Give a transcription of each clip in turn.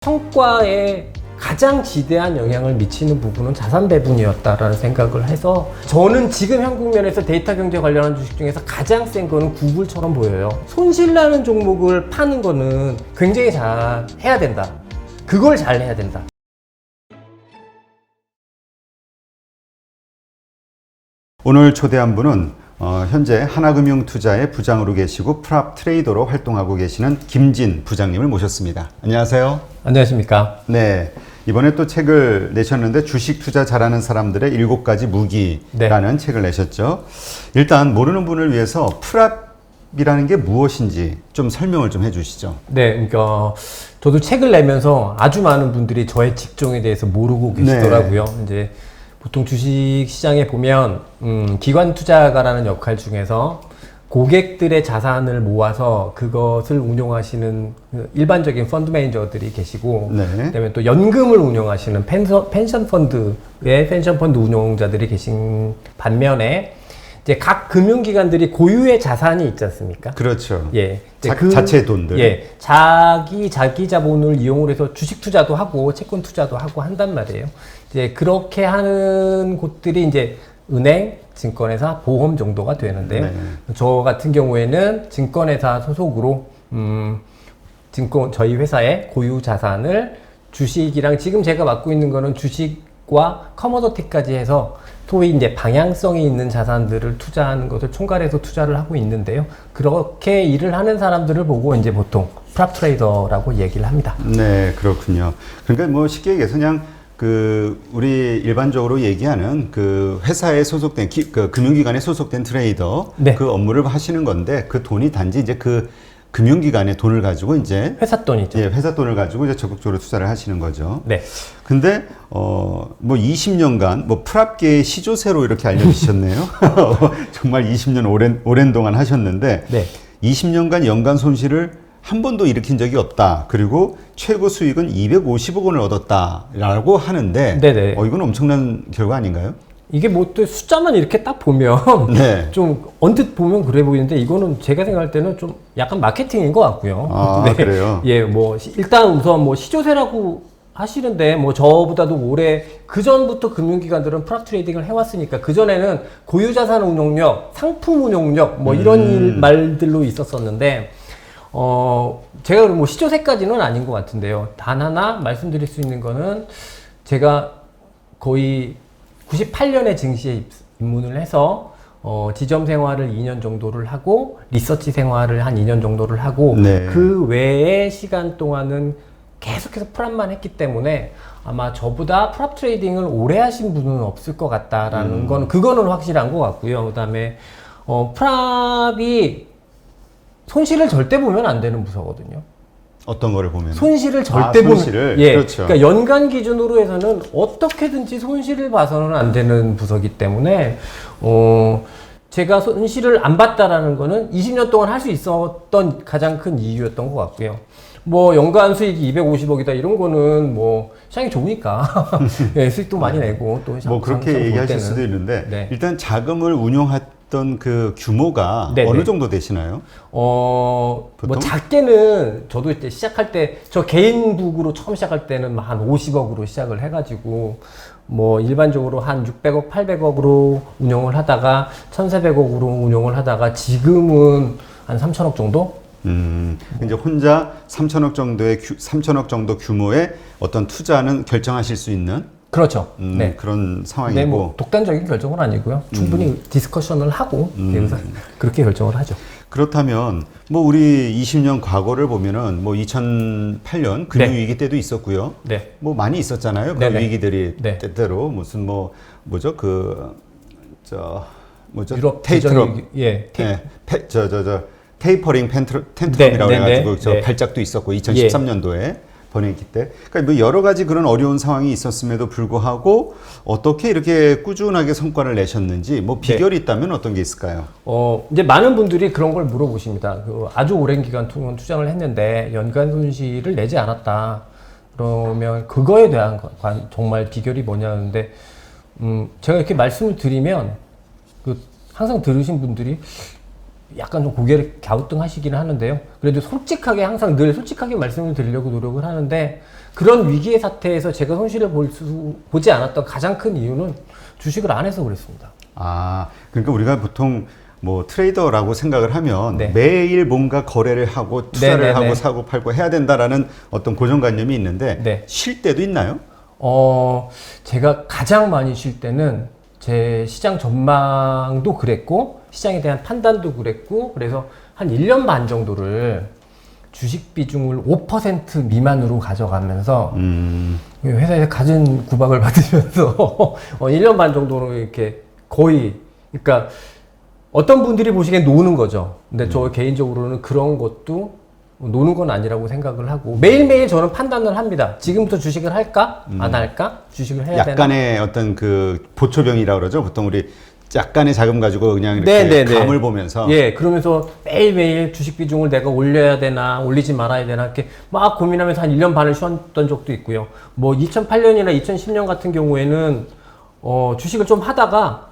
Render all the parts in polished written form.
성과에 가장 지대한 영향을 미치는 부분은 자산 배분이었다라는 생각을 해서 저는 지금 현 국면에서 데이터 경제 관련한 주식 중에서 가장 센 거는 구글처럼 보여요. 손실나는 종목을 파는 거는 굉장히 잘 해야 된다. 그걸 잘 해야 된다. 오늘 초대한 분은 현재 하나금융투자의 부장으로 계시고 프랍 트레이더로 활동하고 계시는 김진 부장님을 모셨습니다. 안녕하세요. 안녕하십니까. 네, 이번에 또 책을 내셨는데 주식 투자 잘하는 사람들의 7가지 무기라는 책을 내셨죠. 일단 모르는 분을 위해서 프랍이라는 게 무엇인지 좀 설명을 좀 해주시죠. 네, 그러니까 저도 책을 내면서 아주 많은 분들이 저의 직종에 대해서 모르고 계시더라고요. 네. 이제 보통 주식 시장에 보면 기관 투자가라는 역할 중에서 고객들의 자산을 모아서 그것을 운용하시는 일반적인 펀드 매니저들이 계시고, 네. 그다음에 또 연금을 운용하시는 펜션 펀드 운용자들이 계신 반면에 이제 각 금융기관들이 고유의 자산이 있지 않습니까? 그렇죠. 예. 자체 돈들. 예. 자기 자본을 이용을 해서 주식 투자도 하고 채권 투자도 하고 한단 말이에요. 이제 그렇게 하는 곳들이 이제 은행, 증권회사, 보험 정도가 되는데요. 네. 저 같은 경우에는 증권회사 소속으로 저희 회사의 고유 자산을 주식이랑 지금 제가 맡고 있는 거는 주식과 커머더티까지 해서 소위 이제 방향성이 있는 자산들을 투자하는 것을 총괄해서 투자를 하고 있는데요. 그렇게 일을 하는 사람들을 보고 이제 보통 프랍 트레이더라고 얘기를 합니다. 네, 그렇군요. 그러니까 뭐 쉽게 얘기해서 그냥 우리 일반적으로 얘기하는 그 회사에 소속된 그 금융기관에 소속된 트레이더, 네. 그 업무를 하시는 건데 그 돈이 단지 이제 그 금융기관의 돈을 가지고 이제 회사 돈이죠. 예, 회사 돈을 가지고 이제 적극적으로 투자를 하시는 거죠. 네. 근데 뭐 20년간 뭐 프랍계의 시조새로 이렇게 알려주셨네요. 정말 20년 오랜 동안 하셨는데 네. 20년간 연간 손실을 한 번도 일으킨 적이 없다. 그리고 최고 수익은 250억 원을 얻었다라고 하는데, 네네. 이건 엄청난 결과 아닌가요? 이게 뭐 또 숫자만 이렇게 딱 보면 네. 좀 언뜻 보면 그래 보이는데 이거는 제가 생각할 때는 좀 약간 마케팅인 것 같고요. 아, 네. 그래요? 예, 뭐 일단 우선 뭐 시조세라고 하시는데 뭐 저보다도 올해 그 전부터 금융기관들은 프랍 트레이딩을 해왔으니까 그 전에는 고유자산 운용력, 상품 운용력 뭐 이런 말들로 있었었는데. 제가 뭐 시조세까지는 아닌 것 같은데요. 단 하나 말씀드릴 수 있는 거는 제가 거의 98년에 증시에 입문을 해서 지점 생활을 2년 정도를 하고 리서치 생활을 한 2년 정도를 하고 네. 그 외의 시간 동안은 계속해서 프랍만 했기 때문에 아마 저보다 프랍 트레이딩을 오래 하신 분은 없을 것 같다라는 거는 그거는 확실한 것 같고요. 그다음에 프랍이 손실을 절대 보면 안 되는 부서거든요. 어떤 거를 보면? 손실을 절대 손실을. 예. 그렇죠. 그러니까 연간 기준으로 해서는 어떻게든지 손실을 봐서는 안 되는 부서기 때문에 제가 손실을 안 봤다라는 거는 20년 동안 할 수 있었던 가장 큰 이유였던 것 같고요. 뭐 연간 수익이 250억이다 이런 거는 뭐 시장이 좋으니까 예, 수익도 많이 내고 또 뭐 그렇게 얘기하실 때는. 수도 있는데 네. 일단 자금을 운용했던 그 규모가 네네. 어느 정도 되시나요? 뭐 보통? 작게는 저도 이제 시작할 때 저 개인 북으로 처음 시작할 때는 한 50억으로 시작을 해가지고 뭐 일반적으로 한 600억, 800억으로 운영을 하다가 1,400억으로 운영을 하다가 지금은 한 3천억 정도? 이제 혼자 3천억 정도 규모의 어떤 투자는 결정하실 수 있는 그렇죠. 네. 그런 상황이고. 네, 뭐 독단적인 결정은 아니고요. 충분히 디스커션을 하고 그래서 그렇게 결정을 하죠. 그렇다면 뭐 우리 20년 과거를 보면은 뭐 2008년 금융위기 때도 있었고요. 네. 뭐 많이 있었잖아요. 그런 네네. 위기들이 네. 때때로 무슨 뭐죠 유럽 테이트럽 대전이- 예. 테이퍼링 텐트럼이라고 네, 해가지고 네, 저 네. 발작도 있었고 2013년도에 번외기 때, 그러니까 뭐 여러 가지 그런 어려운 상황이 있었음에도 불구하고 어떻게 이렇게 꾸준하게 성과를 내셨는지 뭐 비결이 있다면 어떤 게 있을까요? 이제 많은 분들이 그런 걸 물어보십니다. 아주 오랜 기간 동안 투자를 했는데 연간 손실을 내지 않았다. 그러면 그거에 대한 정말 비결이 뭐냐는데, 제가 이렇게 말씀을 드리면 항상 들으신 분들이 약간 좀 고개를 갸우뚱하시기는 하는데요. 그래도 솔직하게 항상 늘 솔직하게 말씀을 드리려고 노력을 하는데 그런 위기의 사태에서 제가 손실을 보지 않았던 가장 큰 이유는 주식을 안 해서 그랬습니다. 아, 그러니까 우리가 보통 뭐 트레이더라고 생각을 하면 네. 매일 뭔가 거래를 하고 투자를 네네네. 하고 사고 팔고 해야 된다라는 어떤 고정관념이 있는데 네. 쉴 때도 있나요? 제가 가장 많이 쉴 때는 제 시장 전망도 그랬고 시장에 대한 판단도 그랬고 그래서 한 1년 반 정도를 주식 비중을 5% 미만으로 가져가면서 회사에서 갖은 구박을 받으면서 1년 반 정도로 이렇게 거의 그러니까 어떤 분들이 보시기엔 노는 거죠. 근데 저 개인적으로는 그런 것도 노는 건 아니라고 생각을 하고 매일매일 저는 판단을 합니다. 지금부터 주식을 할까? 안 할까? 주식을 해야 되나? 약간의 어떤 그 보초병이라고 그러죠. 보통 우리 약간의 자금 가지고 그냥 이렇게 네네네. 감을 보면서 예, 그러면서 매일매일 주식 비중을 내가 올려야 되나 올리지 말아야 되나 이렇게 막 고민하면서 한 1년 반을 쉬었던 적도 있고요. 뭐 2008년이나 2010년 같은 경우에는 주식을 좀 하다가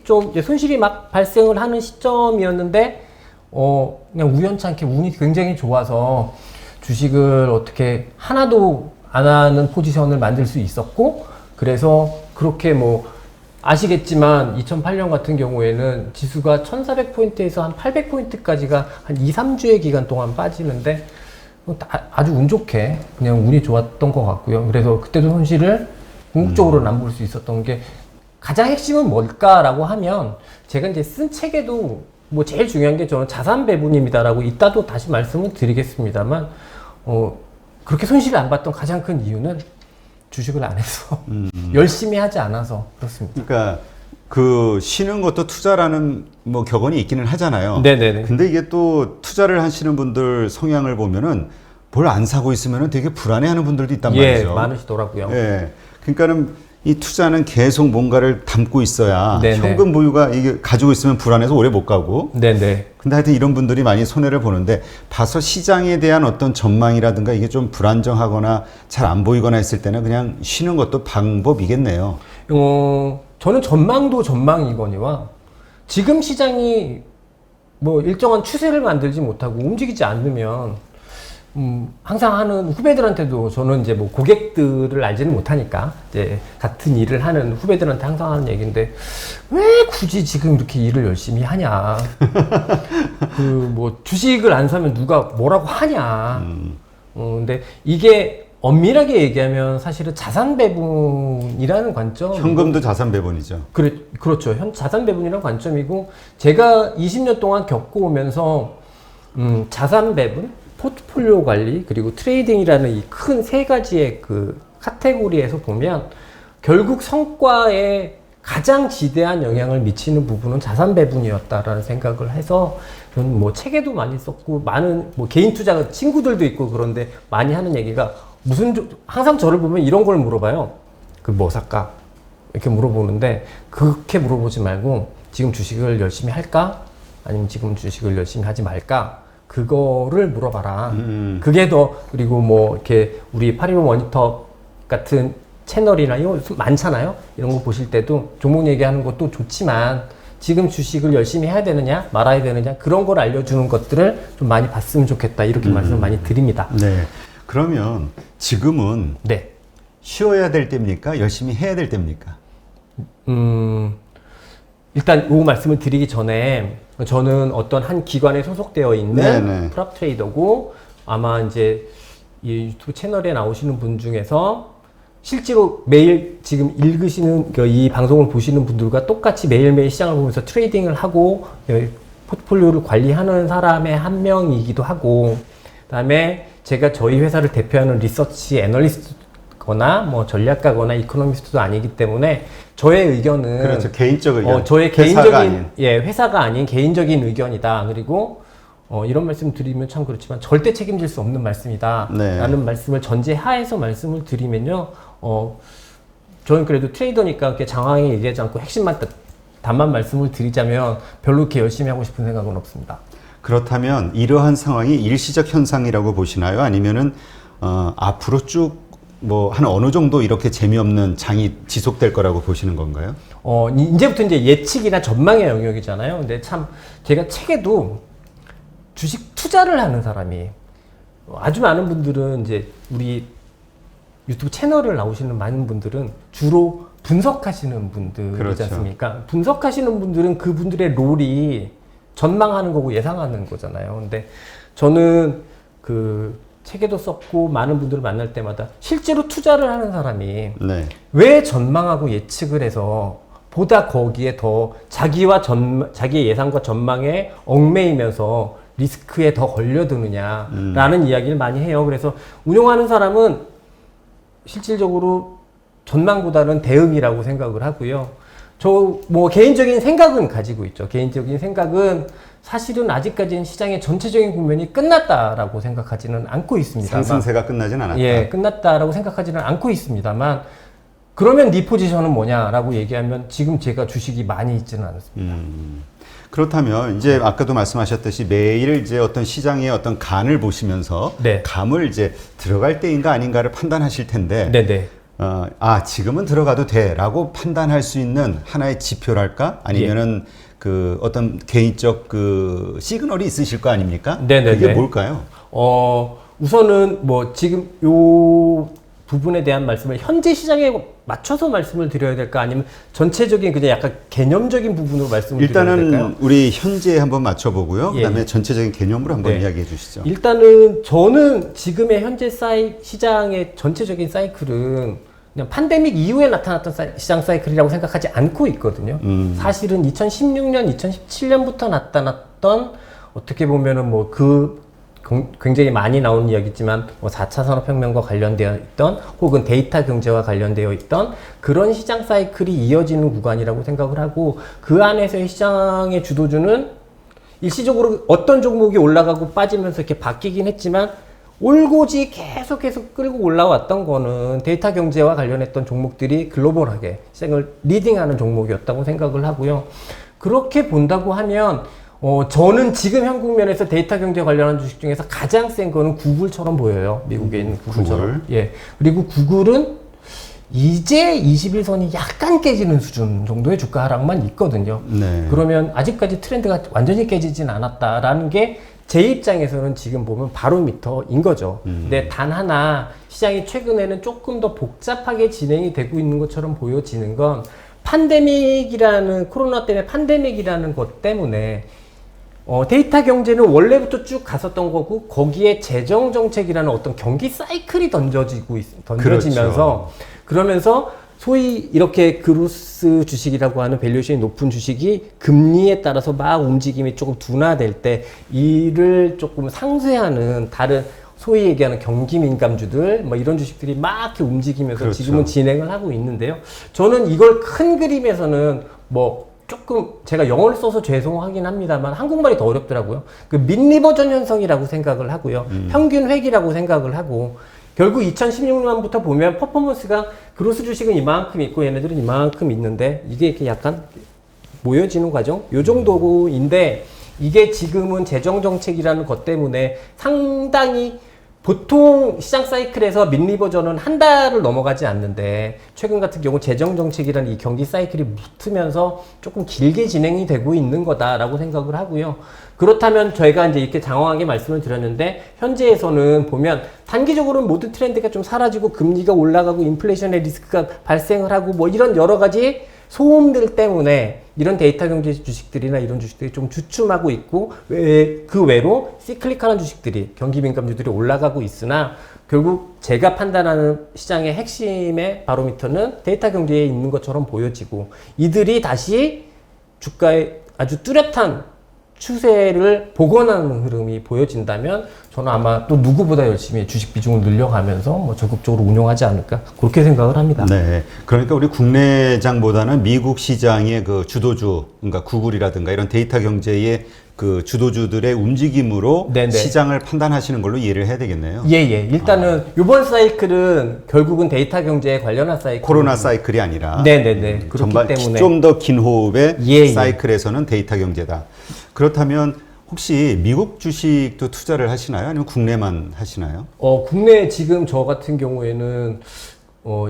좀 이제 손실이 막 발생을 하는 시점이었는데 그냥 우연찮게 운이 굉장히 좋아서 주식을 어떻게 하나도 안 하는 포지션을 만들 수 있었고 그래서 그렇게 뭐 아시겠지만 2008년 같은 경우에는 지수가 1400포인트에서 한 800포인트까지가 한 2, 3주의 기간 동안 빠지는데 아주 운 좋게 그냥 운이 좋았던 것 같고요. 그래서 그때도 손실을 궁극적으로는 안 볼 수 있었던 게 가장 핵심은 뭘까라고 하면 제가 이제 쓴 책에도 뭐 제일 중요한 게 저는 자산 배분입니다라고 이따도 다시 말씀을 드리겠습니다만 그렇게 손실을 안 봤던 가장 큰 이유는 주식을 안 해서 열심히 하지 않아서 그렇습니다. 그러니까 그 쉬는 것도 투자라는 뭐 격언이 있기는 하잖아요. 네네네. 근데 이게 또 투자를 하시는 분들 성향을 보면은 뭘 안 사고 있으면은 되게 불안해하는 분들도 있단 말이죠. 예, 많으시더라고요. 예. 그러니까는 이 투자는 계속 뭔가를 담고 있어야 네네. 현금 보유가 이게 가지고 있으면 불안해서 오래 못 가고. 네네. 근데 하여튼 이런 분들이 많이 손해를 보는데 봐서 시장에 대한 어떤 전망이라든가 이게 좀 불안정하거나 잘 안 보이거나 했을 때는 그냥 쉬는 것도 방법이겠네요. 저는 전망도 전망이거니와 지금 시장이 뭐 일정한 추세를 만들지 못하고 움직이지 않으면 항상 하는 후배들한테도 저는 이제 뭐 고객들을 알지는 못하니까 이제 같은 일을 하는 후배들한테 항상 하는 얘기인데 왜 굳이 지금 이렇게 일을 열심히 하냐. 그 뭐 주식을 안 사면 누가 뭐라고 하냐. 근데 이게 엄밀하게 얘기하면 사실은 자산 배분이라는 관점. 현금도 자산 배분이죠. 그렇죠. 자산 배분이라는 관점이고 제가 20년 동안 겪어오면서 자산 배분, 포트폴리오 관리 그리고 트레이딩이라는 이 큰 세 가지의 그 카테고리에서 보면 결국 성과에 가장 지대한 영향을 미치는 부분은 자산 배분이었다라는 생각을 해서 저는 뭐 책에도 많이 썼고 많은 뭐 개인 투자 친구들도 있고 그런데 많이 하는 얘기가 항상 저를 보면 이런 걸 물어봐요. 그 뭐 살까? 이렇게 물어보는데 그렇게 물어보지 말고 지금 주식을 열심히 할까? 아니면 지금 주식을 열심히 하지 말까? 그거를 물어봐라. 그게 그리고 뭐, 이렇게, 우리 파리모 모니터 같은 채널이나 이거 많잖아요? 이런 거 보실 때도 종목 얘기하는 것도 좋지만, 지금 주식을 열심히 해야 되느냐, 말아야 되느냐, 그런 걸 알려주는 것들을 좀 많이 봤으면 좋겠다. 이렇게 말씀을 많이 드립니다. 네. 그러면 지금은 네. 쉬어야 될 때입니까? 열심히 해야 될 때입니까? 일단 이 말씀을 드리기 전에 저는 어떤 한 기관에 소속되어 있는 네네. 프랍 트레이더고 아마 이제 이 유튜브 채널에 나오시는 분 중에서 실제로 매일 지금 읽으시는 이 방송을 보시는 분들과 똑같이 매일매일 시장을 보면서 트레이딩을 하고 포트폴리오를 관리하는 사람의 한 명이기도 하고 그다음에 제가 저희 회사를 대표하는 리서치 애널리스트거나 뭐 전략가거나 이코노미스트도 아니기 때문에 저의 의견은 그렇죠. 개인적 의견. 저의 회사가 개인적인 아닌. 회사가 아닌 개인적인 의견이다. 그리고 이런 말씀 드리면 참 그렇지만 절대 책임질 수 없는 말씀이다. 네. 라는 말씀을 전제하에서 말씀을 드리면요. 저는 그래도 트레이더니까 이렇게 장황하게 얘기하지 않고 핵심만 답만 말씀을 드리자면 별로 그렇게 열심히 하고 싶은 생각은 없습니다. 그렇다면 이러한 상황이 일시적 현상이라고 보시나요? 아니면은 앞으로 쭉 뭐 한 어느 정도 이렇게 재미없는 장이 지속될 거라고 보시는 건가요? 이제부터 이제 예측이나 전망의 영역이잖아요. 근데 참 제가 책에도 주식 투자를 하는 사람이 아주 많은 분들은 이제 우리 유튜브 채널을 나오시는 많은 분들은 주로 분석하시는 분들이지 그렇죠. 않습니까? 분석하시는 분들은 그분들의 롤이 전망하는 거고 예상하는 거잖아요. 근데 저는 그 책에도 썼고 많은 분들을 만날 때마다 실제로 투자를 하는 사람이 네. 왜 전망하고 예측을 해서 보다 거기에 더 자기의 예상과 전망에 얽매이면서 리스크에 더 걸려드느냐라는 이야기를 많이 해요. 그래서 운용하는 사람은 실질적으로 전망보다는 대응이라고 생각을 하고요. 저 뭐 개인적인 생각은 가지고 있죠. 개인적인 생각은 사실은 아직까지는 시장의 전체적인 국면이 끝났다라고 생각하지는 않고 있습니다만, 상승세가 끝나진 않았다. 예, 끝났다라고 생각하지는 않고 있습니다만, 그러면 네 포지션은 뭐냐라고 얘기하면 지금 제가 주식이 많이 있지는 않습니다. 그렇다면 이제 아까도 말씀하셨듯이 매일 이제 어떤 시장의 어떤 간을 보시면서 네. 감을 이제 들어갈 때인가 아닌가를 판단하실 텐데 네네. 지금은 들어가도 돼라고 판단할 수 있는 하나의 지표랄까? 아니면은 그 어떤 개인적 그 시그널이 있으실 거 아닙니까? 네네네. 그게 뭘까요? 우선은 뭐 지금 요 부분에 대한 말씀을 현재 시장에 맞춰서 말씀을 드려야 될까? 아니면 전체적인 그냥 약간 개념적인 부분으로 말씀을 드려야 될까요? 일단은 우리 현재 한번 맞춰보고요. 예, 그다음에 예. 전체적인 개념으로 한번 네. 이야기해 주시죠. 일단은 저는 지금의 현재 시장의 전체적인 사이클은 그냥 팬데믹 이후에 나타났던 시장 사이클이라고 생각하지 않고 있거든요. 사실은 2016년, 2017년부터 나타났던 어떻게 보면은 뭐 굉장히 많이 나오는 이야기지만 뭐 4차 산업혁명과 관련되어 있던 혹은 데이터 경제와 관련되어 있던 그런 시장 사이클이 이어지는 구간이라고 생각을 하고 그 안에서의 시장의 주도주는 일시적으로 어떤 종목이 올라가고 빠지면서 이렇게 바뀌긴 했지만 올고지 계속 끌고 올라왔던 거는 데이터 경제와 관련했던 종목들이 글로벌하게 시장을 리딩하는 종목이었다고 생각을 하고요. 그렇게 본다고 하면 저는 지금 현 국면에서 데이터 경제 관련한 주식 중에서 가장 센 거는 구글처럼 보여요. 미국에 있는 구글처럼. 구글. 예. 그리고 구글은 이제 21선이 약간 깨지는 수준 정도의 주가 하락만 있거든요. 네. 그러면 아직까지 트렌드가 완전히 깨지진 않았다라는 게 제 입장에서는 지금 보면 바로미터인 거죠. 근데 단 하나 시장이 최근에는 조금 더 복잡하게 진행이 되고 있는 것처럼 보여지는 건 코로나 때문에 팬데믹이라는 것 때문에 데이터 경제는 원래부터 쭉 갔었던 거고 거기에 재정 정책이라는 어떤 경기 사이클이 던져지면서 그렇죠. 그러면서 소위 이렇게 그로스 주식이라고 하는 밸류에이션이 높은 주식이 금리에 따라서 막 움직임이 조금 둔화될 때 이를 조금 상쇄하는 다른 소위 얘기하는 경기 민감주들 뭐 이런 주식들이 막 이렇게 움직이면서 그렇죠. 지금은 진행을 하고 있는데요. 저는 이걸 큰 그림에서는 뭐 조금 제가 영어를 써서 죄송하긴 합니다만 한국말이 더 어렵더라고요. 그 민리버전 현상이라고 생각을 하고요. 평균 획이라고 생각을 하고 결국 2016년부터 보면 퍼포먼스가 그로스 주식은 이만큼 있고 얘네들은 이만큼 있는데 이게 이렇게 약간 모여지는 과정? 요 정도인데 이게 지금은 재정 정책이라는 것 때문에 상당히 보통 시장 사이클에서 민리버전은 한 달을 넘어가지 않는데 최근 같은 경우 재정 정책이라는 이 경기 사이클이 붙으면서 조금 길게 진행이 되고 있는 거다라고 생각을 하고요. 그렇다면 저희가 이제 이렇게 장황하게 말씀을 드렸는데 현재에서는 보면 단기적으로는 모든 트렌드가 좀 사라지고 금리가 올라가고 인플레이션의 리스크가 발생을 하고 뭐 이런 여러 가지 소음들 때문에 이런 데이터 경제 주식들이나 이런 주식들이 좀 주춤하고 있고 그 외로 시클릭하는 주식들이 경기 민감주들이 올라가고 있으나 결국 제가 판단하는 시장의 핵심의 바로미터는 데이터 경제에 있는 것처럼 보여지고 이들이 다시 주가에 아주 뚜렷한 추세를 복원하는 흐름이 보여진다면 저는 아마 또 누구보다 열심히 주식 비중을 늘려가면서 뭐 적극적으로 운용하지 않을까 그렇게 생각을 합니다. 네. 그러니까 우리 국내장보다는 미국 시장의 그 주도주, 그러니까 구글이라든가 이런 데이터 경제의 그 주도주들의 움직임으로 네네. 시장을 판단하시는 걸로 이해를 해야 되겠네요. 예. 일단은 이번 사이클은 결국은 데이터 경제에 관련한 사이클. 코로나 사이클이 아니라 네네네. 그렇기 전반 때문에 좀 더 긴 호흡의 예. 사이클에서는 데이터 경제다. 그렇다면 혹시 미국 주식도 투자를 하시나요? 아니면 국내만 하시나요? 국내 지금 저 같은 경우에는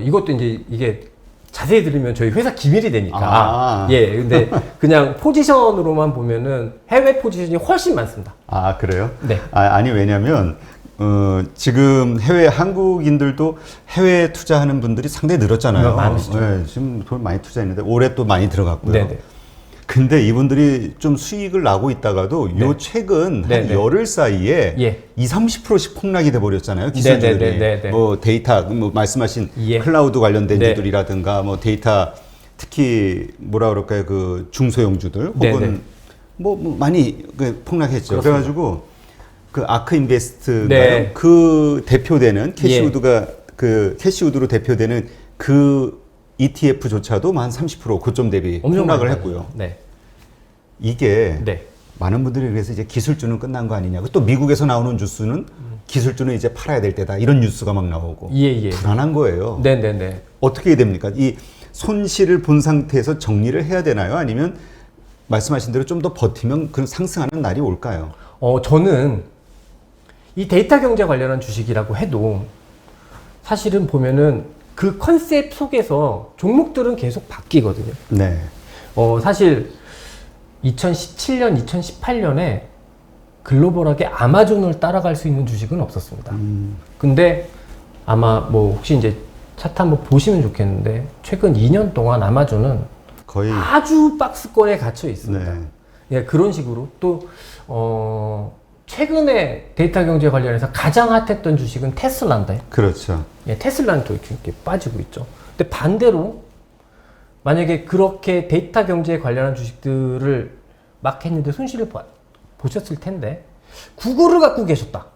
이것도 이제 이게 자세히 들으면 저희 회사 기밀이 되니까. 아. 예, 근데 그냥 포지션으로만 보면은 해외 포지션이 훨씬 많습니다. 아, 그래요? 네. 아니, 왜냐면, 지금 해외 한국인들도 해외 투자하는 분들이 상당히 늘었잖아요. 많으시죠. 네, 지금 돈 많이 투자했는데 올해 또 많이 들어갔고요. 네네. 근데 이분들이 좀 수익을 나고 있다가도 요 최근 한 네네. 열흘 사이에 예. 20-30%씩 폭락이 돼 버렸잖아요. 기술주들이. 네네네네. 뭐 데이터 뭐 말씀하신 예. 클라우드 관련된 네. 주들이라든가 뭐 데이터 특히 뭐라 그럴까요? 그 중소형주들 혹은 네네. 뭐 많이 폭락했죠. 그렇습니다. 그래가지고 그 아크 인베스트가요. 네. 그 대표되는 캐시우드가 그 캐시우드로 대표되는 그 ETF조차도 한 30% 고점 대비 엄청 폭락을 많이 했고요. 네. 이게 네. 많은 분들이 그래서 이제 기술주는 끝난 거 아니냐고, 또 미국에서 나오는 뉴스는 기술주는 이제 팔아야 될 때다 이런 뉴스가 막 나오고 예. 불안한 거예요. 네네네. 어떻게 해야 됩니까? 이 손실을 본 상태에서 정리를 해야 되나요? 아니면 말씀하신 대로 좀 더 버티면 그 상승하는 날이 올까요? 저는 이 데이터 경제 관련한 주식이라고 해도 사실은 보면은 그 컨셉 속에서 종목들은 계속 바뀌거든요. 네. 사실 2017년, 2018년에 글로벌하게 아마존을 따라갈 수 있는 주식은 없었습니다. 근데 아마 뭐 혹시 이제 차트 한번 보시면 좋겠는데 최근 2년 동안 아마존은 거의 아주 박스권에 갇혀 있습니다. 네. 예, 그런 식으로 또 최근에 데이터 경제 관련해서 가장 핫했던 주식은 테슬라인데, 그렇죠. 예, 테슬라는 또 이렇게 빠지고 있죠. 근데 반대로 만약에 그렇게 데이터 경제에 관련한 주식들을 막 했는데 손실을 보셨을 텐데 구글을 갖고 계셨다.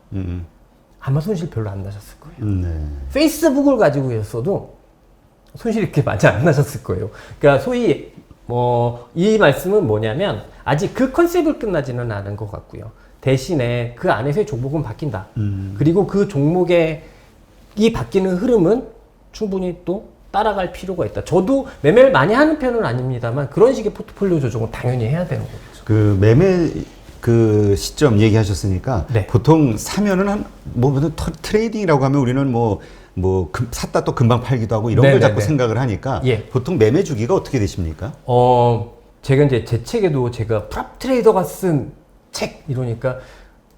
아마 손실 별로 안 나셨을 거예요. 네. 페이스북을 가지고 계셨어도 손실이 그렇게 많이 안 나셨을 거예요. 그러니까 소위 이 말씀은 뭐냐면 아직 그 컨셉을 끝나지는 않은 것 같고요. 대신에 그 안에서의 종목은 바뀐다. 그리고 그 종목의 이 바뀌는 흐름은 충분히 또 따라갈 필요가 있다. 저도 매매를 많이 하는 편은 아닙니다만 그런 식의 포트폴리오 조정은 당연히 해야 되는 거겠죠. 그 매매 그 시점 얘기하셨으니까 네. 보통 사면은 무슨 트레이딩이라고 하면 우리는 샀다 또 금방 팔기도 하고 이런 걸 네네네. 자꾸 생각을 하니까 예. 보통 매매 주기가 어떻게 되십니까? 제가 이제 제 책에도 제가 프랍 트레이더가 쓴 책 이러니까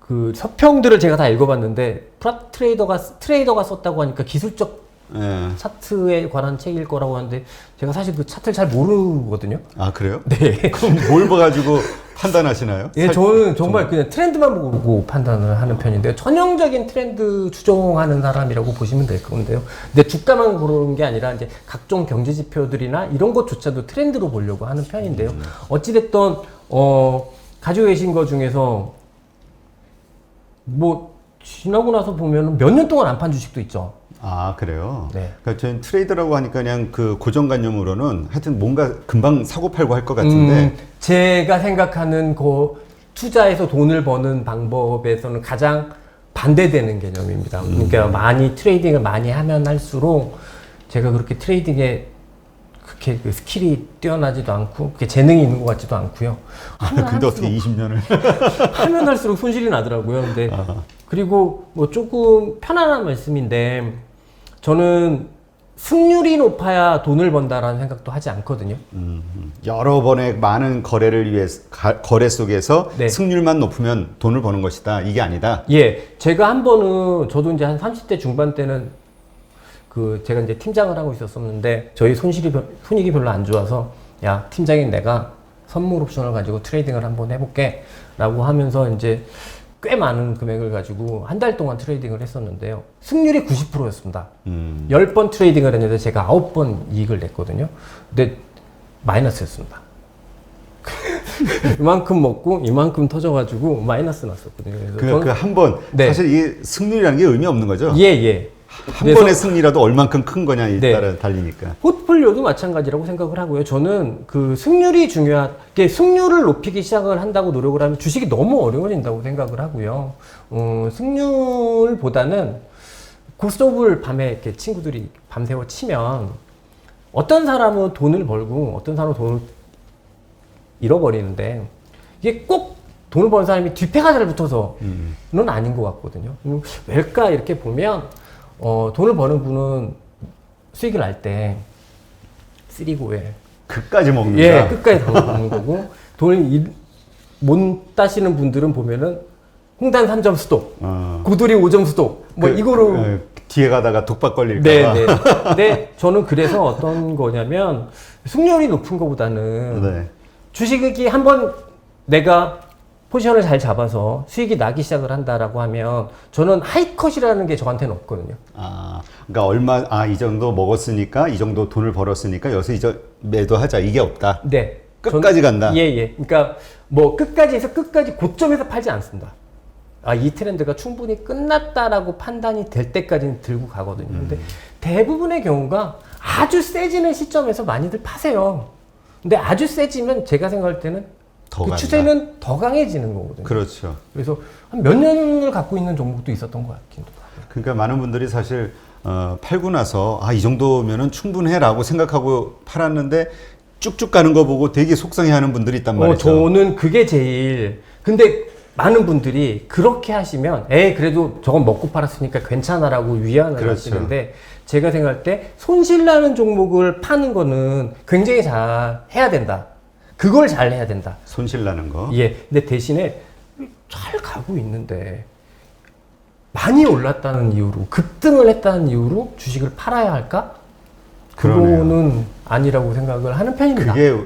그 서평들을 제가 다 읽어봤는데 프랍 트레이더가 썼다고 하니까 기술적 예. 차트에 관한 책일 거라고 하는데 제가 사실 그 차트를 잘 모르거든요. 아, 그래요? 네. 그럼 뭘 봐가지고 판단하시나요? 예, 저는 정말 그냥 트렌드만 보고 판단을 하는 편인데요. 전형적인 트렌드 추종하는 사람이라고 보시면 될 건데요. 근데 주가만 고르는 게 아니라 이제 각종 경제 지표들이나 이런 것조차도 트렌드로 보려고 하는 편인데요. 어찌됐든, 가지고 계신 것 중에서 뭐, 지나고 나서 보면 몇 년 동안 안 판 주식도 있죠. 아, 그래요? 네. 그러니까 저는 트레이더라고 하니까 그냥 그 고정관념으로는 하여튼 뭔가 금방 사고 팔고 할 것 같은데 제가 생각하는 그 투자해서 돈을 버는 방법에서는 가장 반대되는 개념입니다. 그러니까 많이 트레이딩을 많이 하면 할수록 제가 그렇게 트레이딩에 그렇게 그 스킬이 뛰어나지도 않고 그게 재능이 있는 것 같지도 않고요. 근데 어떻게 20년을 하면 할수록 손실이 나더라고요. 근데 그리고 뭐 조금 편안한 말씀인데 저는 승률이 높아야 돈을 번다라는 생각도 하지 않거든요. 여러 번의 많은 거래를 위해서 거래 속에서 네. 승률만 높으면 돈을 버는 것이다. 이게 아니다. 예, 제가 한 번은 저도 이제 한 30대 중반 때는 그 제가 이제 팀장을 하고 있었었는데 저희 손익이 별로 안 좋아서 야 팀장인 내가 선물 옵션을 가지고 트레이딩을 한번 해볼게라고 하면서 이제 꽤 많은 금액을 가지고 한 달 동안 트레이딩을 했었는데요. 승률이 90%였습니다. 10번 트레이딩을 했는데 제가 9번 이익을 냈거든요. 근데 마이너스였습니다. 이만큼 먹고 이만큼 터져가지고 마이너스 났었거든요. 그래서 그 한 번 네. 사실 이 승률이라는 게 의미 없는 거죠. 예. 한 번의 승리라도 얼만큼 큰 거냐에 네. 따라 달리니까. 포트폴리오도 마찬가지라고 생각을 하고요. 저는 그 승률이 중요하게 승률을 높이기 시작을 한다고 노력을 하면 주식이 너무 어려워진다고 생각을 하고요. 승률보다는 고스톱을 밤에 이렇게 친구들이 밤새워 치면 어떤 사람은 돈을 벌고 어떤 사람은 돈을 잃어버리는데 이게 꼭 돈을 버는 사람이 뒷패가 잘 붙어서는 아닌 것 같거든요. 왜일까 이렇게 보면 돈을 버는 분은 수익을 날 때 쓰리고에 끝까지 먹는다. 예, 끝까지 다 먹는 거고 돈을 못 따시는 분들은 보면은 홍단 3점 수독, 고돌이 5점 수독 뭐 이거로 뒤에 가다가 독박 걸릴까 네, 봐. 네. 근데 저는 그래서 어떤 거냐면 승률이 높은 것보다는 네. 주식이 한번 내가 포지션을 잘 잡아서 수익이 나기 시작을 한다라고 하면 저는 하이컷이라는 게 저한테는 없거든요. 그러니까 이 정도 먹었으니까 이 정도 돈을 벌었으니까 여기서 이제 매도하자 이게 없다. 네. 끝까지 간다. 예, 예. 그러니까 뭐 끝까지 해서 끝까지 고점에서 팔지 않습니다. 이 트렌드가 충분히 끝났다라고 판단이 될 때까지는 들고 가거든요. 근데 대부분의 경우가 아주 세지는 시점에서 많이들 파세요. 근데 아주 세지면 제가 생각할 때는 더 그 간다. 추세는 더 강해지는 거거든요. 그렇죠. 그래서 한 몇 년을 갖고 있는 종목도 있었던 것 같긴 해요. 그러니까 많은 분들이 사실 팔고 나서 이 정도면은 충분해라고 생각하고 팔았는데 쭉쭉 가는 거 보고 되게 속상해하는 분들이 있단 말이죠. 저는 그게 제일. 근데 많은 분들이 그렇게 하시면 그래도 저건 먹고 팔았으니까 괜찮아라고 위안을 그렇죠. 하시는데 제가 생각할 때 손실나는 종목을 파는 거는 굉장히 잘 해야 된다. 그걸 잘 해야 된다. 손실 나는 거. 예. 근데 대신에 잘 가고 있는데 많이 올랐다는 이유로 급등을 했다는 이유로 주식을 팔아야 할까? 그러네요. 그거는 아니라고 생각을 하는 편입니다. 그게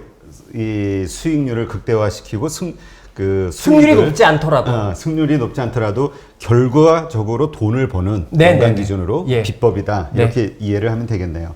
이 수익률을 극대화시키고 승률이 높지 않더라도 승률이 높지 않더라도 결과적으로 돈을 버는 네, 연간 네, 네. 기준으로 예. 비법이다 네. 이렇게 이해를 하면 되겠네요.